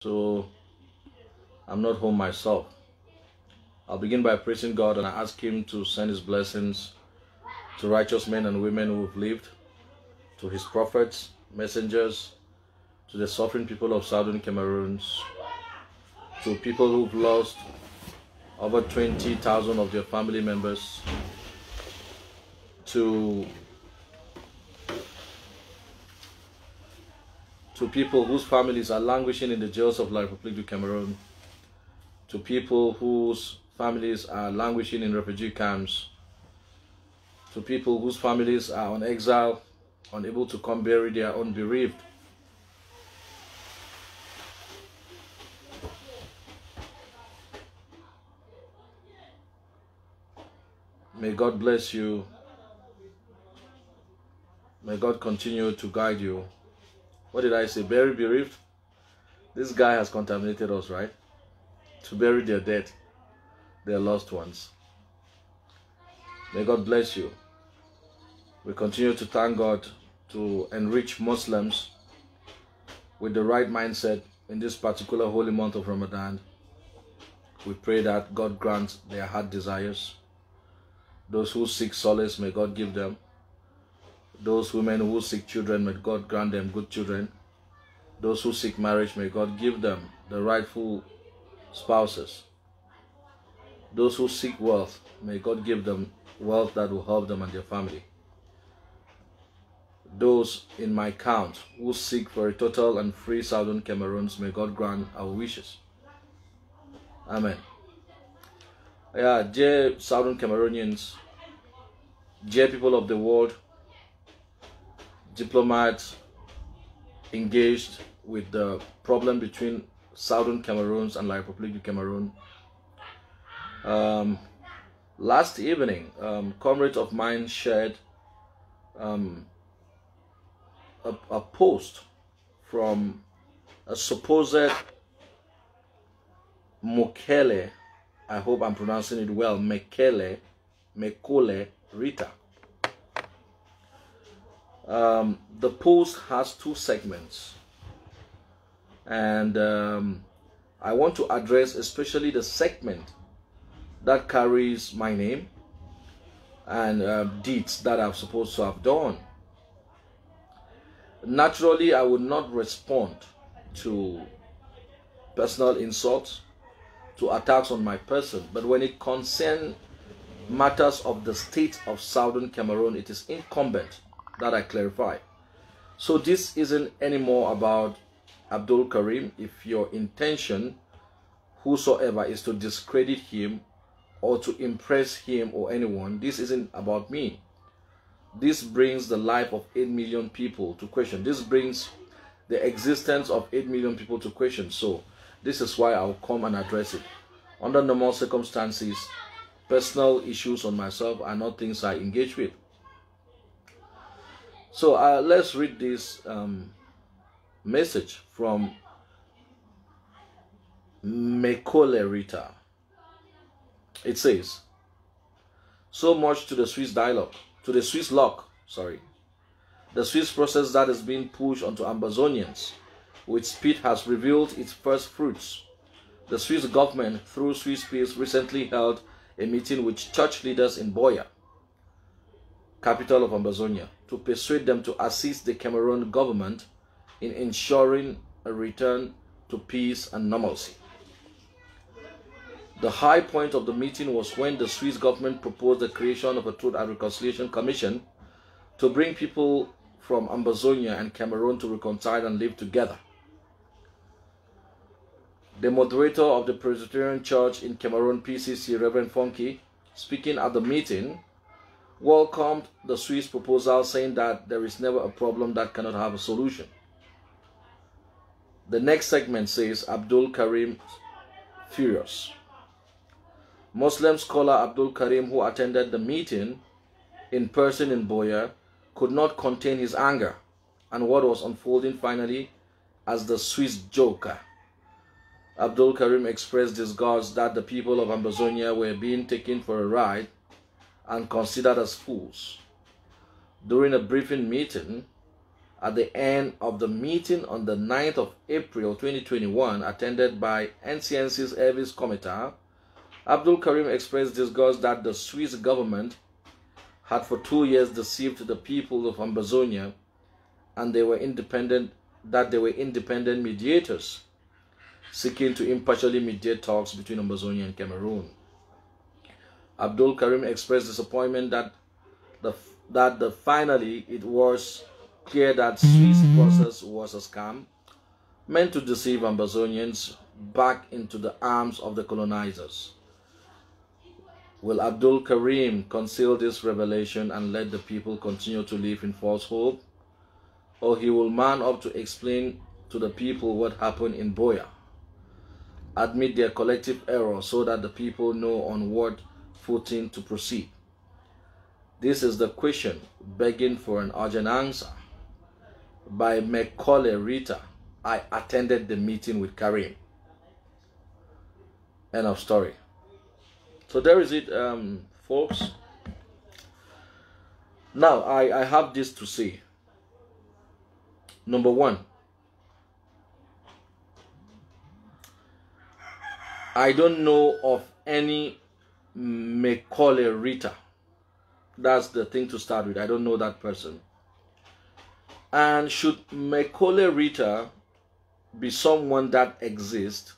so I'm not home myself. I'll begin by praising God, and I ask Him to send His blessings to righteous men and women who have lived, to His prophets, messengers, to the suffering people of southern Cameroons, to people who've lost over 20,000 of their family members, to people whose families are languishing in the jails of La République du Cameroon, to people whose families are languishing in refugee camps, to people whose families are on exile, unable to come bury their own bereaved. May God bless you. May God continue to guide you. What did I say? Bury bereaved? This guy has contaminated us, right? To bury their dead, their lost ones. May God bless you. We continue to thank God to enrich Muslims with the right mindset in this particular holy month of Ramadan. We pray that God grants their heart desires. Those who seek solace, may God give them. Those women who seek children, may God grant them good children. Those who seek marriage, may God give them the rightful spouses. Those who seek wealth, may God give them wealth that will help them and their family. Those in my count who seek for a total and free southern Cameroons, may God grant our wishes. Amen. Yeah, dear southern Cameroonians, dear people of the world, diplomats engaged with the problem between southern Cameroons and La République du Cameroon. Last evening, comrades of mine shared a post from a supposed Mekole, I hope I'm pronouncing it well, Mekole Rita. The post has two segments, and I want to address especially the segment that carries my name and deeds that I'm supposed to have done. Naturally, I would not respond to personal insults, to attacks on my person, but when it concerns matters of the state of southern Cameroon, it is incumbent that I clarify. So this isn't anymore about Abdul Karim. If your intention, whosoever, is to discredit him or to impress him or anyone, this isn't about me. This brings the life of 8 million people to question. This brings the existence of 8 million people to question. So this is why I'll come and address it. Under normal circumstances, personal issues on myself are not things I engage with. So let's read this message from Mekole Rita. It says, so much to the Swiss dialogue, to the Swiss lock, the Swiss process that is being pushed onto Ambazonians with speed has revealed its first fruits. The Swiss government, through Swiss Peace, recently held a meeting with church leaders in Boya, capital of Ambazonia, to persuade them to assist the Cameroon government in ensuring a return to peace and normalcy. The high point of the meeting was when the Swiss government proposed the creation of a Truth and Reconciliation Commission to bring people from Ambazonia and Cameroon to reconcile and live together. The moderator of the Presbyterian Church in Cameroon, PCC, Reverend Funky, speaking at the meeting, welcomed the Swiss proposal, saying that there is never a problem that cannot have a solution. The next segment says, Abdul Karim furious. Muslim scholar Abdul Karim, who attended the meeting in person in Boya, could not contain his anger and what was unfolding finally as the Swiss joker. Abdul Karim expressed disgust that the people of Ambazonia were being taken for a ride and considered as fools. During a briefing meeting, at the end of the meeting on the 9th of April 2021, attended by NCNC's Elvis Cometa, Abdul Karim expressed disgust that the Swiss government had for 2 years deceived the people of AMBAZONIA and they were independent mediators seeking to impartially mediate talks between AMBAZONIA and Cameroon. Abdul Karim expressed disappointment that finally it was clear that Swiss process was a scam meant to deceive Ambazonians back into the arms of the colonizers. Will Abdul Karim conceal this revelation and let the people continue to live in false hope? Or he will man up to explain to the people what happened in Boya, admit their collective error so that the people know on what footing to proceed? This is the question begging for an urgent answer. By Mekole Rita, I attended the meeting with Karim. End of story. So there is it, folks. Now, I have this to say. Number one, I don't know of any Mekole Rita. That's the thing to start with. I don't know that person. And should Mekole Rita be someone that exists,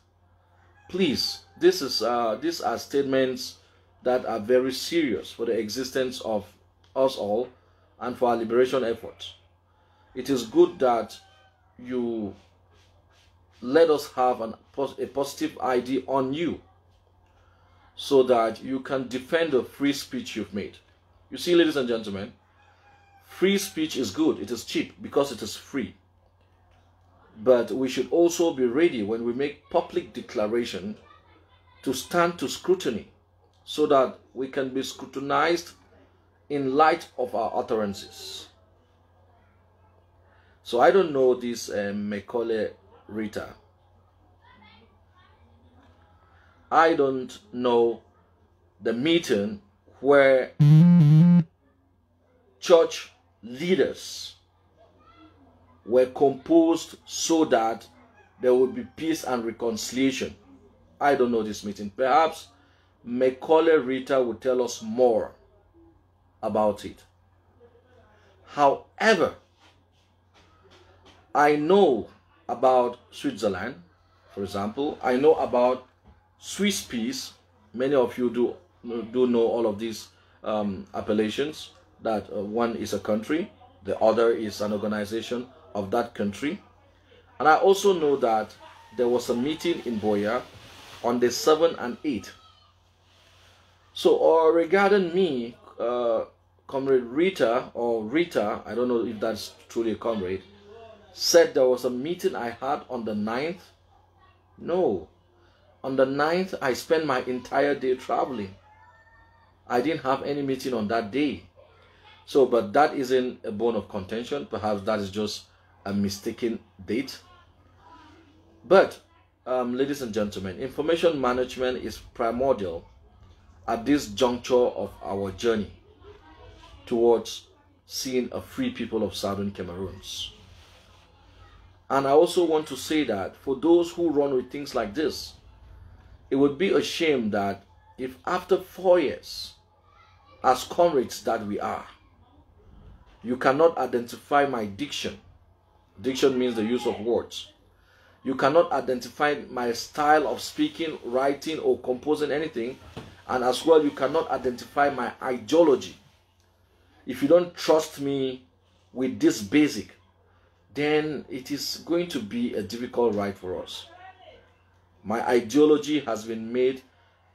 please, these are statements that are very serious for the existence of us all and for our liberation efforts. It is good that you let us have a positive ID on you so that you can defend the free speech you've made. You see, ladies and gentlemen, free speech is good. It is cheap because it is free. But we should also be ready when we make public declaration to stand to scrutiny so that we can be scrutinized in light of our utterances. So I don't know this Mekole Rita. I don't know the meeting where church leaders were composed so that there would be peace and reconciliation. I don't know this meeting. Perhaps Mekole Rita will tell us more about it. However, I know about Switzerland, for example. I know about Swiss peace. Many of you do know all of these appellations, that one is a country, the other is an organization of that country. And I also know that there was a meeting in Boya on the 7th and 8th. So regarding me, Comrade Rita, or Rita, I don't know if that's truly a comrade, said there was a meeting I had on the 9th. No. On the 9th, I spent my entire day traveling. I didn't have any meeting on that day. So, but that isn't a bone of contention. Perhaps that is just a mistaken date. But, ladies and gentlemen, information management is primordial at this juncture of our journey towards seeing a free people of Southern Cameroons. And I also want to say that for those who run with things like this, it would be a shame that if after 4 years, as comrades that we are, you cannot identify my diction. Diction means the use of words. You cannot identify my style of speaking, writing, or composing anything. And as well, you cannot identify my ideology. If you don't trust me with this basic, then it is going to be a difficult ride for us. My ideology has been made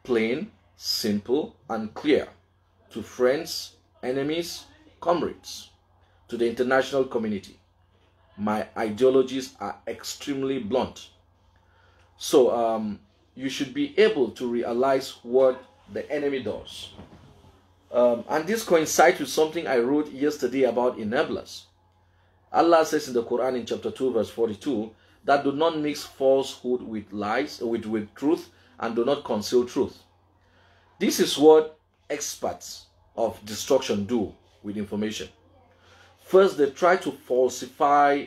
plain, simple, and clear to friends, enemies, comrades, to the international community. My ideologies are extremely blunt. So you should be able to realize what the enemy does. And this coincides with something I wrote yesterday about enablers. Allah says in the Quran in chapter 2 verse 42 that do not mix falsehood with lies, with truth, and do not conceal truth. This is what experts of destruction do with information. First, they try to falsify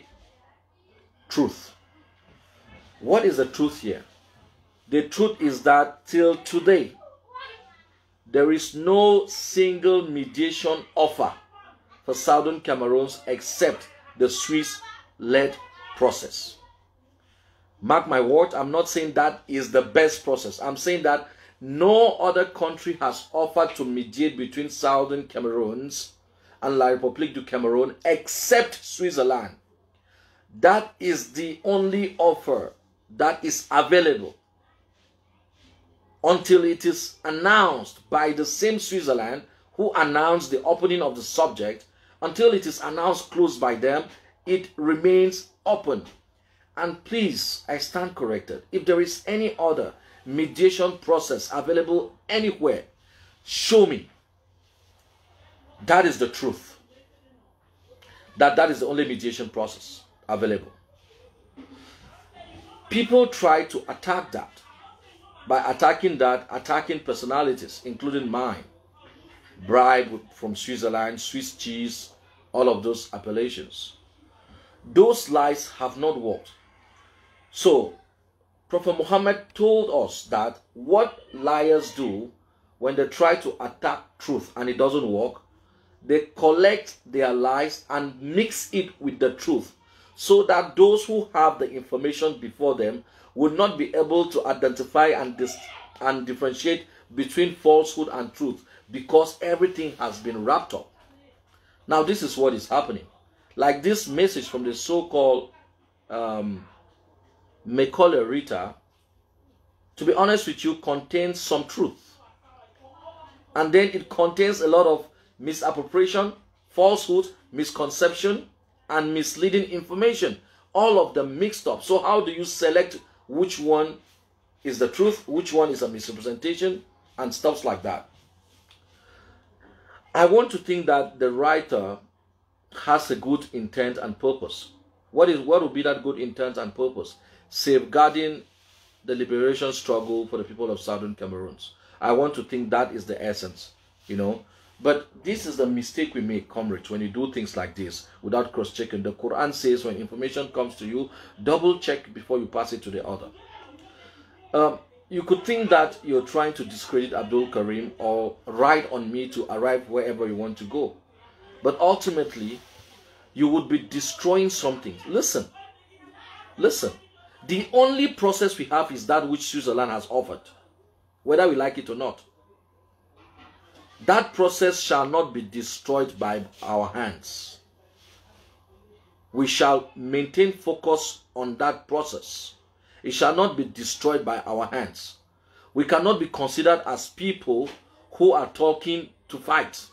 truth. What is the truth here? The truth is that till today, there is no single mediation offer for Southern Cameroons except the Swiss-led process. Mark my word, I'm not saying that is the best process. I'm saying that no other country has offered to mediate between Southern Cameroons and La République du Cameroon except Switzerland. That is the only offer that is available until it is announced by the same Switzerland who announced the opening of the subject. Until it is announced closed by them, it remains open. And please, I stand corrected. If there is any other mediation process available anywhere, show me. That is the truth. That is the only mediation process available. People try to attack that. By attacking that, attacking personalities, including mine. Bribe from Switzerland, Swiss cheese, all of those appellations. Those lies have not worked. So, Prophet Muhammad told us that what liars do when they try to attack truth and it doesn't work, they collect their lies and mix it with the truth so that those who have the information before them will not be able to identify and differentiate between falsehood and truth because everything has been wrapped up. Now this is what is happening. Like this message from the so-called Mekole Rita, to be honest with you, contains some truth. And then it contains a lot of misappropriation, falsehood, misconception, and misleading information. All of them mixed up. So how do you select which one is the truth, which one is a misrepresentation, and stuff like that? I want to think that the writer has a good intent and purpose. What would be that good intent and purpose? Safeguarding the liberation struggle for the people of Southern Cameroons. I want to think that is the essence, you know. But this is the mistake we make, comrades, when you do things like this without cross-checking. The Quran says when information comes to you, double check before you pass it to the other. You could think that you're trying to discredit Abdul Karim or ride on me to arrive wherever you want to go. But ultimately, you would be destroying something. Listen. The only process we have is that which Switzerland has offered, whether we like it or not. That process shall not be destroyed by our hands. We shall maintain focus on that process. It shall not be destroyed by our hands. We cannot be considered as people who are talking to fight,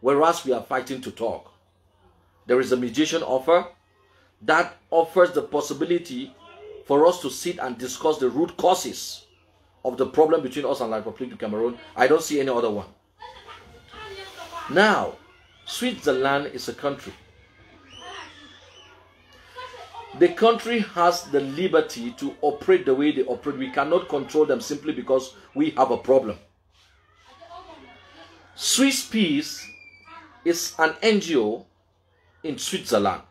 whereas we are fighting to talk. There is a mediation offer that offers the possibility for us to sit and discuss the root causes of the problem between us and La République du Cameroon. I don't see any other one. Now, Switzerland is a country. The country has the liberty to operate the way they operate. We cannot control them simply because we have a problem. Swiss Peace is an NGO in Switzerland,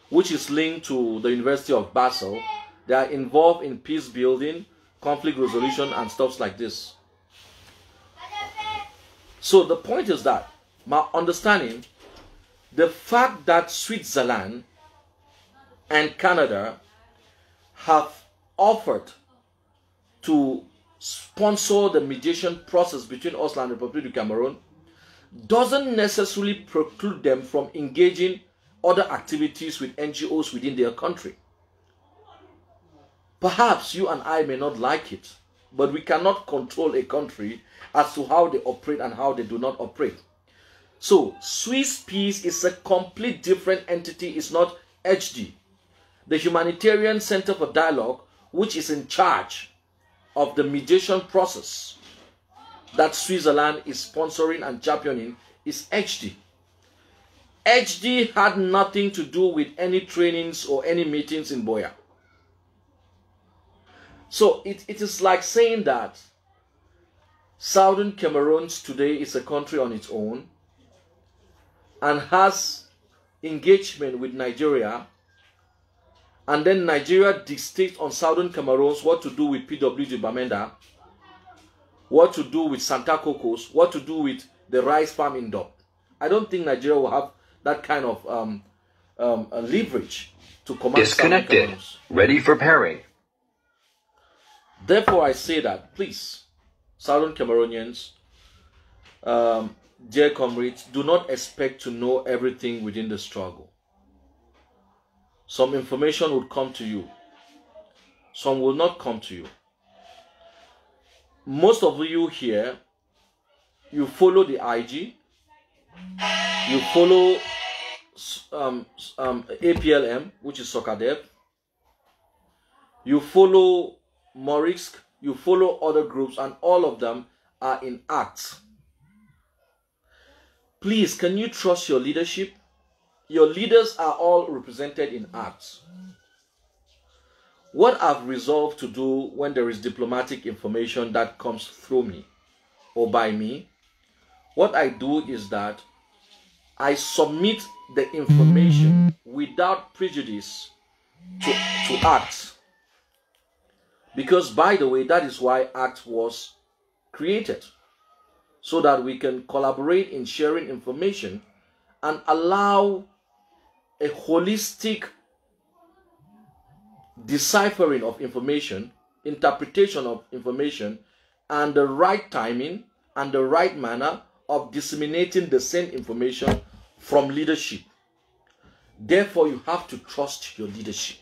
which is linked to the University of Basel. They are involved in peace building, conflict resolution, and stuff like this. So the point is that, my understanding, the fact that Switzerland and Canada have offered to sponsor the mediation process between us and the Republic of Cameroon doesn't necessarily preclude them from engaging other activities with NGOs within their country. Perhaps you and I may not like it, but we cannot control a country as to how they operate and how they do not operate. So, Swiss Peace is a complete different entity. It's not HD. The Humanitarian Center for Dialogue, which is in charge of the mediation process that Switzerland is sponsoring and championing, is HD. HD had nothing to do with any trainings or any meetings in Boya. So it is like saying that Southern Cameroons today is a country on its own and has engagement with Nigeria, and then Nigeria dictates on Southern Cameroons what to do with PWG Bamenda, what to do with Santa Cocos, what to do with the rice farm in Dop. I don't think Nigeria will have that kind of leverage to command. Disconnected. Ready for pairing. Therefore, I say that, please, Southern Cameroonians, dear comrades, do not expect to know everything within the struggle. Some information will come to you. Some will not come to you. Most of you here, you follow the IG, you follow APLM, which is Socadev, you follow Morisk, you follow other groups, and all of them are in acts. Please, can you trust your leadership? Your leaders are all represented in acts. What I've resolved to do when there is diplomatic information that comes through me or by me, what I do is that I submit the information without prejudice to acts. Because, by the way, that is why ACT was created. So that we can collaborate in sharing information and allow a holistic deciphering of information, interpretation of information, and the right timing and the right manner of disseminating the same information from leadership. Therefore, you have to trust your leadership.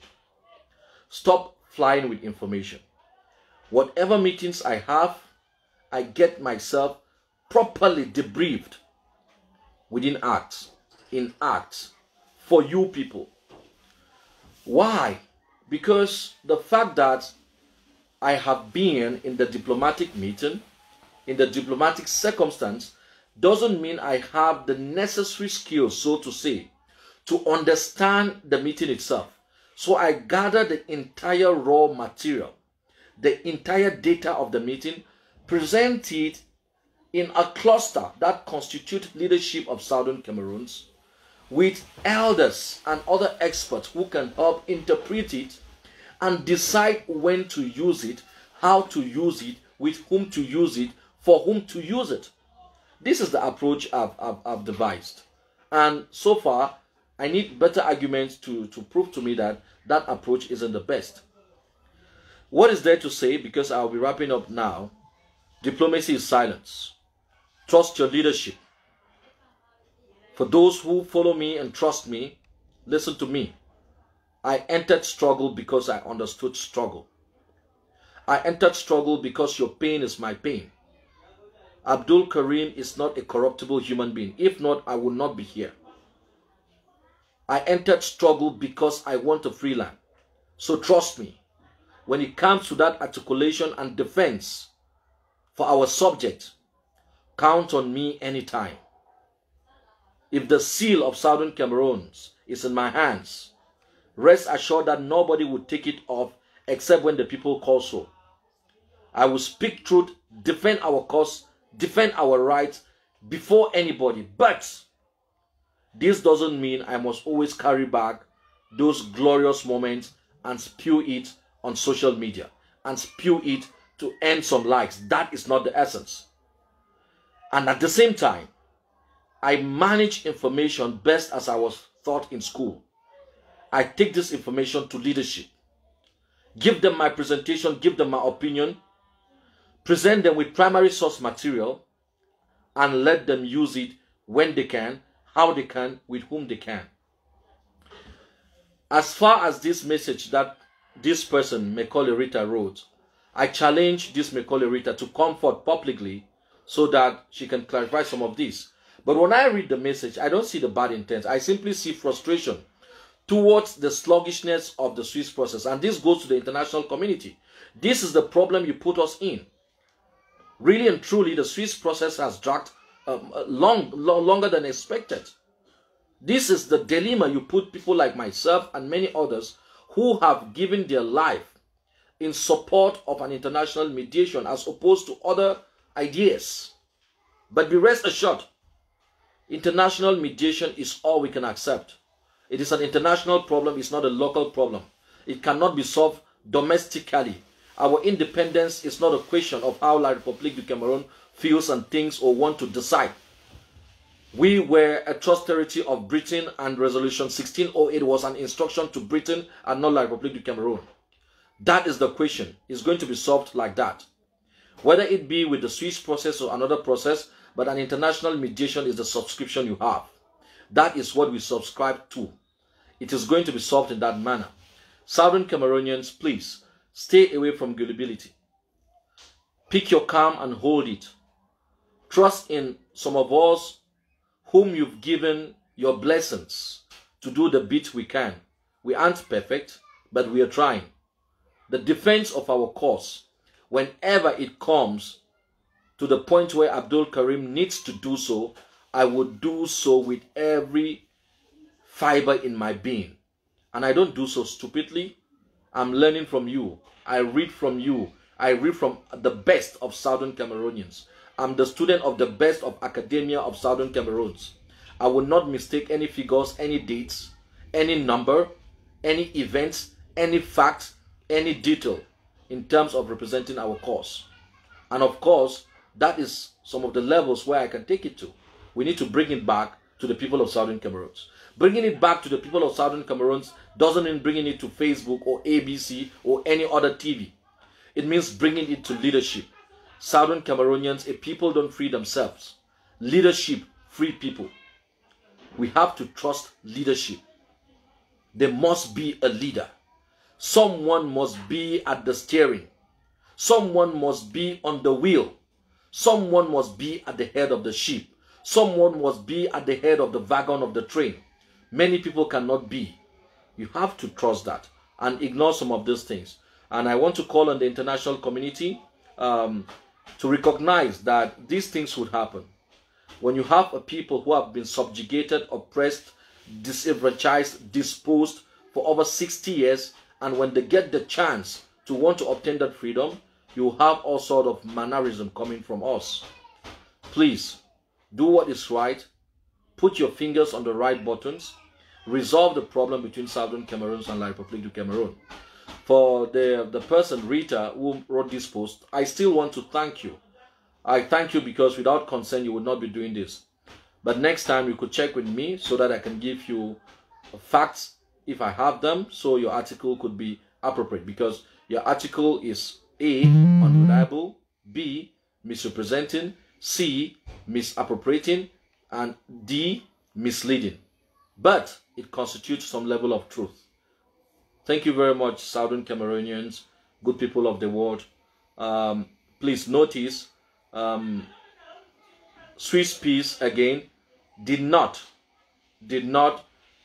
Stop flying with information. Whatever meetings I have, I get myself properly debriefed within acts, in acts, for you people. Why? Because the fact that I have been in the diplomatic meeting, in the diplomatic circumstance, doesn't mean I have the necessary skills, so to say, to understand the meeting itself. So I gather the entire raw material, the entire data of the meeting, present it in a cluster that constitutes leadership of Southern Cameroons, with elders and other experts who can help interpret it and decide when to use it, how to use it, with whom to use it, for whom to use it. This is the approach I've devised. And so far, I need better arguments to prove to me that that approach isn't the best. What is there to say? Because I'll be wrapping up now. Diplomacy is silence. Trust your leadership. For those who follow me and trust me, listen to me. I entered struggle because I understood struggle. I entered struggle because your pain is my pain. Abdul Karim is not a corruptible human being. If not, I would not be here. I entered struggle because I want a free land. So trust me. When it comes to that articulation and defense for our subject, count on me anytime. If the seal of Southern Cameroons is in my hands, rest assured that nobody will take it off except when the people call so. I will speak truth, defend our cause, defend our rights before anybody. But this doesn't mean I must always carry back those glorious moments and spew it on social media and spew it to earn some likes. That is not the essence. And at the same time, I manage information best as I was taught in school. I take this information to leadership, give them my presentation, give them my opinion, present them with primary source material, and let them use it when they can, how they can, with whom they can. As far as this message that this person, Mekole Rita, wrote, I challenge this Mekole Rita to come forth publicly so that she can clarify some of this. But when I read the message, I don't see the bad intent. I simply see frustration towards the sluggishness of the Swiss process. And this goes to the international community. This is the problem you put us in. Really and truly, the Swiss process has dragged longer than expected. This is the dilemma you put people like myself and many others who have given their life in support of an international mediation as opposed to other ideas. But be rest assured, international mediation is all we can accept. It is an international problem. It's not a local problem. It cannot be solved domestically. Our independence is not a question of how La République du Cameroon feels and thinks or want to decide. We were a trust territory of Britain, and Resolution 1608 was an instruction to Britain and not La République du Cameroon. That is the question. It's going to be solved like that. Whether it be with the Swiss process or another process, but an international mediation is the subscription you have. That is what we subscribe to. It is going to be solved in that manner. Southern Cameroonians, please, stay away from gullibility. Pick your calm and hold it. Trust in some of us whom you've given your blessings to do the bit we can. We aren't perfect, but we are trying. The defense of our cause, whenever it comes to the point where Abdul Karim needs to do so, I would do so with every fiber in my being. And I don't do so stupidly. I'm learning from you. I read from you. I read from the best of Southern Cameroonians. I'm the student of the best of academia of Southern Cameroons. I will not mistake any figures, any dates, any number, any events, any facts, any detail in terms of representing our cause. And of course, that is some of the levels where I can take it to. We need to bring it back to the people of Southern Cameroons. Bringing it back to the people of Southern Cameroons doesn't mean bringing it to Facebook or ABC or any other TV. It means bringing it to leadership. Southern Cameroonians, a people don't free themselves. Leadership free people. We have to trust leadership. There must be a leader. Someone must be at the steering. Someone must be on the wheel. Someone must be at the head of the ship. Someone must be at the head of the wagon of the train. Many people cannot be. You have to trust that and ignore some of these things. And I want to call on the international community to recognize that these things would happen. When you have a people who have been subjugated, oppressed, disenfranchised, disposed for over 60 years, and when they get the chance to want to obtain that freedom, you have all sort of mannerism coming from us. Please, do what is right. Put your fingers on the right buttons. Resolve the problem between Southern Cameroons and La République du Cameroon. For the person, Rita, who wrote this post, I still want to thank you. I thank you because without consent, you would not be doing this. But next time, you could check with me so that I can give you facts if I have them, so your article could be appropriate. Because your article is A, unreliable, B, misrepresenting, C, misappropriating, and D, misleading. But it constitutes some level of truth. Thank you very much, Southern Cameroonians, good people of the world. Please notice, Swiss peace again did not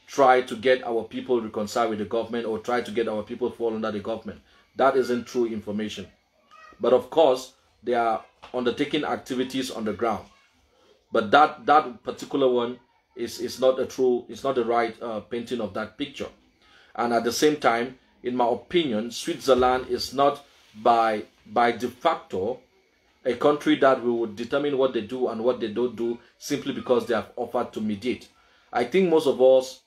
try to get our people reconciled with the government or try to get our people fall under the government. That isn't true information. But of course, they are undertaking activities on the ground. But that particular one is not a true, it's not the right painting of that picture. And at the same time, in my opinion, Switzerland is not by de facto a country that we would determine what they do and what they don't do simply because they have offered to mediate. I think most of us,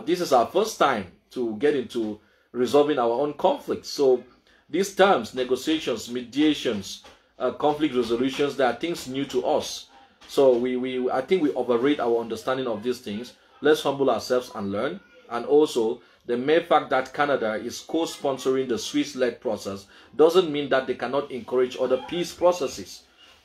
this is our first time to get into resolving our own conflicts. So these terms, negotiations, mediations, conflict resolutions, they are things new to us. So I think we overrate our understanding of these things. Let's humble ourselves and learn. And also, the mere fact that Canada is co-sponsoring the Swiss-led process doesn't mean that they cannot encourage other peace processes.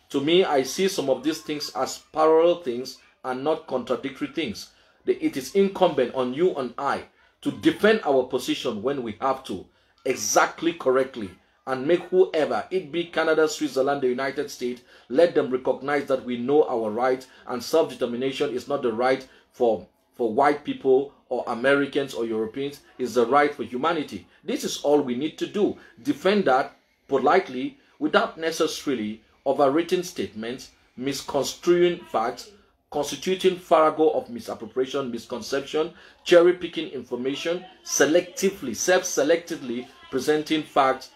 To me, I see some of these things as parallel things and not contradictory things. It is incumbent on you and I to defend our position when we have to, exactly correctly, and make whoever, it be Canada, Switzerland, the United States, let them recognize that we know our right, and self-determination is not the right for white people or Americans or Europeans, is the right for humanity. This is all we need to do. Defend that politely without necessarily overwritten statements, misconstruing facts, constituting farrago of misappropriation, misconception, cherry-picking information, selectively, self-selectively presenting facts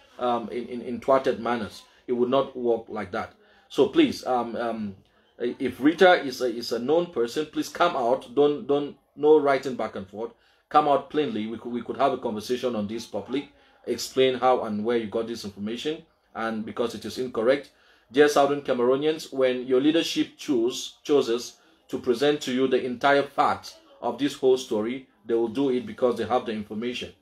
in thwarted manners. It would not work like that. So please, if Rita is a known person, please come out. Don't no writing back and forth. Come out plainly. We could have a conversation on this public, explain how and where you got this information, and because it is incorrect. Dear Southern Cameroonians, when your leadership chooses to present to you the entire facts of this whole story, they will do it because they have the information.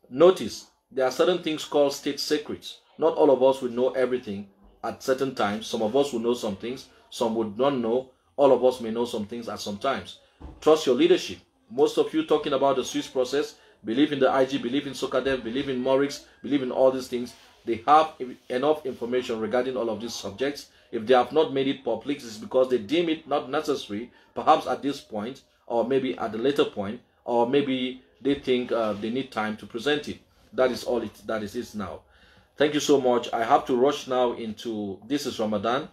Notice, there are certain things called state secrets. Not all of us will know everything at certain times. Some of us will know some things, some would not know. All of us may know some things at some times. Trust your leadership. Most of you talking about the Swiss process, believe in the IG, believe in Sokadev, believe in Morix, believe in all these things. They have enough information regarding all of these subjects. If they have not made it public, it's because they deem it not necessary, perhaps at this point, or maybe at a later point, or maybe they think they need time to present it. That is all that is now. Thank you so much. I have to rush now into, this is Ramadan.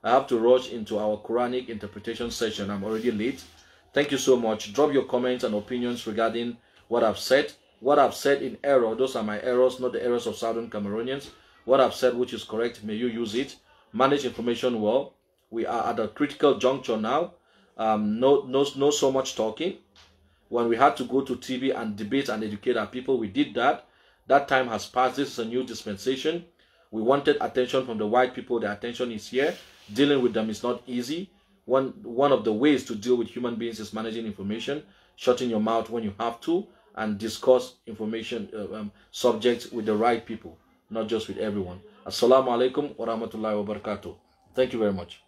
I have to rush into our Quranic interpretation session. I'm already late. Thank you so much. Drop your comments and opinions regarding what I've said. What I've said in error, those are my errors, not the errors of Southern Cameroonians. What I've said which is correct, may you use it. Manage information well. We are at a critical juncture now. No so much talking. When we had to go to TV and debate and educate our people, we did that. That time has passed. This is a new dispensation. We wanted attention from the white people. The attention is here. Dealing with them is not easy. One of the ways to deal with human beings is managing information, shutting your mouth when you have to, and discuss information subjects with the right people, not just with everyone. Assalamu alaikum wa rahmatullahi wa barakatuh. Thank you very much.